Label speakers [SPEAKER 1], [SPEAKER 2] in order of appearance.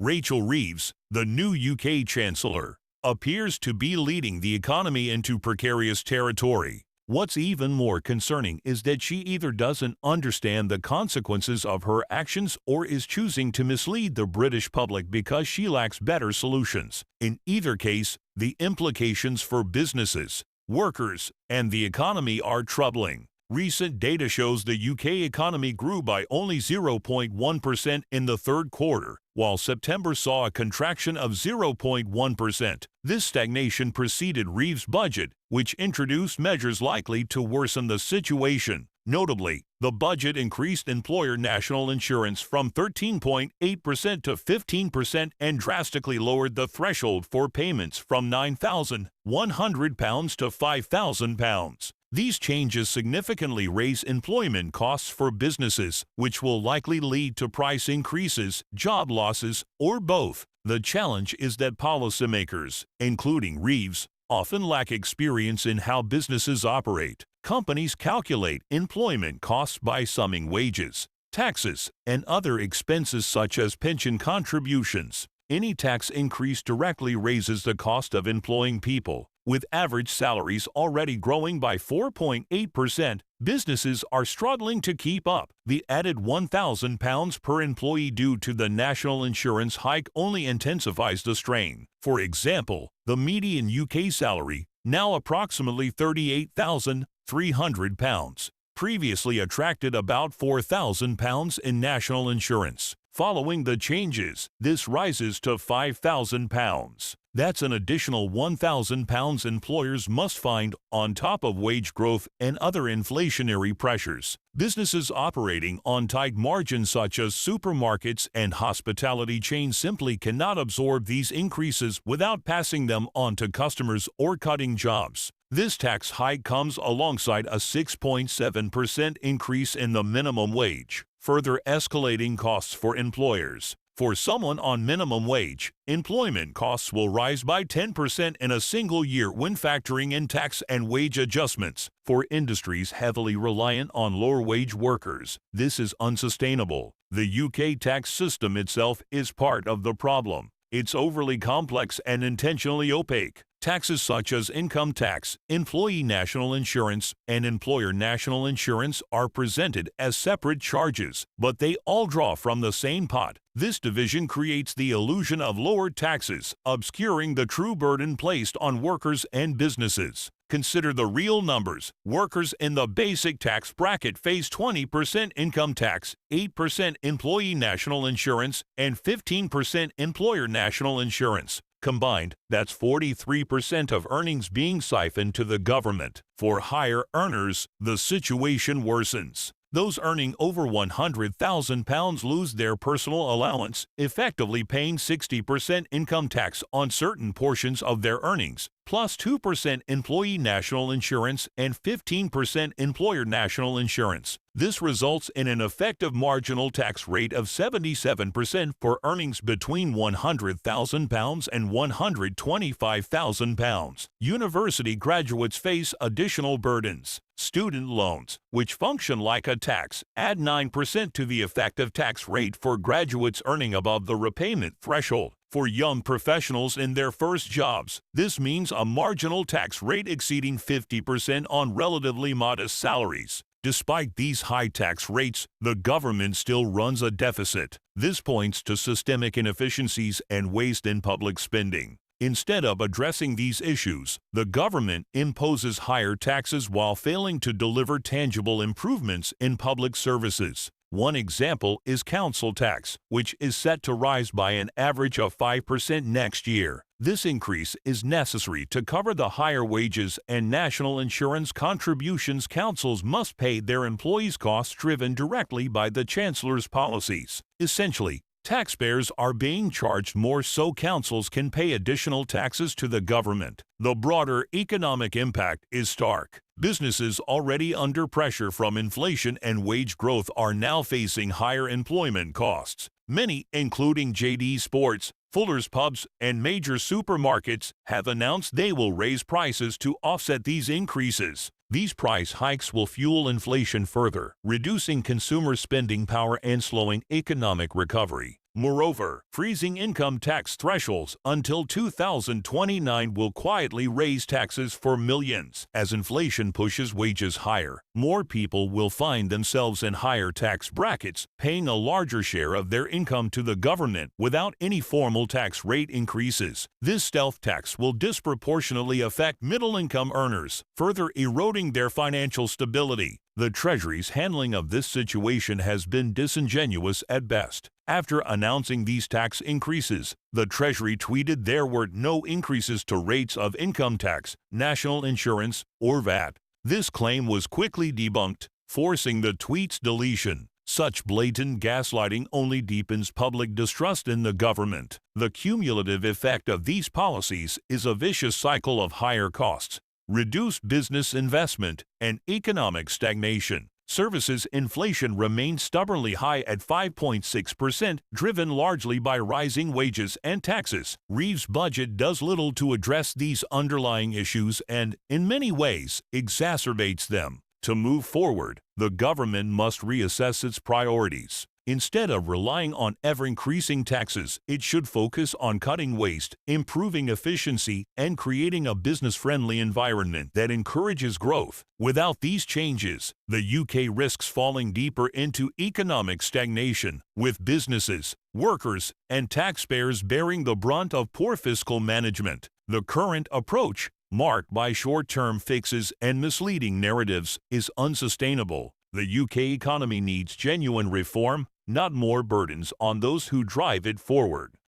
[SPEAKER 1] Rachel Reeves, the new UK Chancellor, appears to be leading the economy into precarious territory. What's even more concerning is that she either doesn't understand the consequences of her actions or is choosing to mislead the British public because she lacks better solutions. In either case, the implications for businesses, workers, and the economy are troubling. Recent data shows the UK economy grew by only 0.1% in the third quarter, while September saw a contraction of 0.1%. This stagnation preceded Reeves' budget, which introduced measures likely to worsen the situation. Notably, the budget increased employer national insurance from 13.8% to 15% and drastically lowered the threshold for payments from £9,100 to £5,000. These changes significantly raise employment costs for businesses, which will likely lead to price increases, job losses, or both. The challenge is that policymakers, including Reeves, often lack experience in how businesses operate. Companies calculate employment costs by summing wages, taxes, and other expenses such as pension contributions. Any tax increase directly raises the cost of employing people. With average salaries already growing by 4.8%, businesses are struggling to keep up. The added £1,000 per employee due to the national insurance hike only intensifies the strain. For example, the median UK salary, now approximately £38,300, previously attracted about £4,000 in national insurance. Following the changes, this rises to £5,000. That's an additional £1,000 employers must find on top of wage growth and other inflationary pressures. Businesses operating on tight margins such as supermarkets and hospitality chains simply cannot absorb these increases without passing them on to customers or cutting jobs. This tax hike comes alongside a 6.7% increase in the minimum wage, further escalating costs for employers. For someone on minimum wage, employment costs will rise by 10% in a single year when factoring in tax and wage adjustments. For industries heavily reliant on lower-wage workers, this is unsustainable. The UK tax system itself is part of the problem. It's overly complex and intentionally opaque. Taxes such as income tax, employee national insurance, and employer national insurance are presented as separate charges, but they all draw from the same pot. This division creates the illusion of lower taxes, obscuring the true burden placed on workers and businesses. Consider the real numbers. Workers in the basic tax bracket face 20% income tax, 8% employee national insurance, and 15% employer national insurance. Combined, that's 43% of earnings being siphoned to the government. For higher earners, the situation worsens. Those earning over £100,000 lose their personal allowance, effectively paying 60% income tax on certain portions of their earnings, plus 2% employee national insurance and 15% employer national insurance. This results in an effective marginal tax rate of 77% for earnings between £100,000 and £125,000. University graduates face additional burdens. Student loans, which function like a tax, add 9% to the effective tax rate for graduates earning above the repayment threshold. For young professionals in their first jobs, this means a marginal tax rate exceeding 50% on relatively modest salaries. Despite these high tax rates, the government still runs a deficit. This points to systemic inefficiencies and waste in public spending. Instead of addressing these issues, the government imposes higher taxes while failing to deliver tangible improvements in public services. One example is council tax, which is set to rise by an average of 5% next year. This increase is necessary to cover the higher wages and national insurance contributions councils must pay their employees' costs driven directly by the Chancellor's policies. Essentially, taxpayers are being charged more so councils can pay additional taxes to the government. The broader economic impact is stark. Businesses already under pressure from inflation and wage growth are now facing higher employment costs. Many, including JD Sports, Fuller's Pubs, and major supermarkets, have announced they will raise prices to offset these increases. These price hikes will fuel inflation further, reducing consumer spending power and slowing economic recovery. Moreover, freezing income tax thresholds until 2029 will quietly raise taxes for millions. As inflation pushes wages higher, more people will find themselves in higher tax brackets, paying a larger share of their income to the government without any formal tax rate increases. This stealth tax will disproportionately affect middle-income earners, further eroding their financial stability. The Treasury's handling of this situation has been disingenuous at best. After announcing these tax increases, the Treasury tweeted there were no increases to rates of income tax, national insurance, or VAT. This claim was quickly debunked, forcing the tweet's deletion. Such blatant gaslighting only deepens public distrust in the government. The cumulative effect of these policies is a vicious cycle of higher costs, reduced business investment, and economic stagnation. Services inflation remains stubbornly high at 5.6%, driven largely by rising wages and taxes. Reeve's budget does little to address these underlying issues and, in many ways, exacerbates them. To move forward, the government must reassess its priorities. Instead of relying on ever-increasing taxes, it should focus on cutting waste, improving efficiency, and creating a business-friendly environment that encourages growth. Without these changes, the UK risks falling deeper into economic stagnation, with businesses, workers, and taxpayers bearing the brunt of poor fiscal management. The current approach, marked by short-term fixes and misleading narratives, is unsustainable. The UK economy needs genuine reform, not more burdens on those who drive it forward.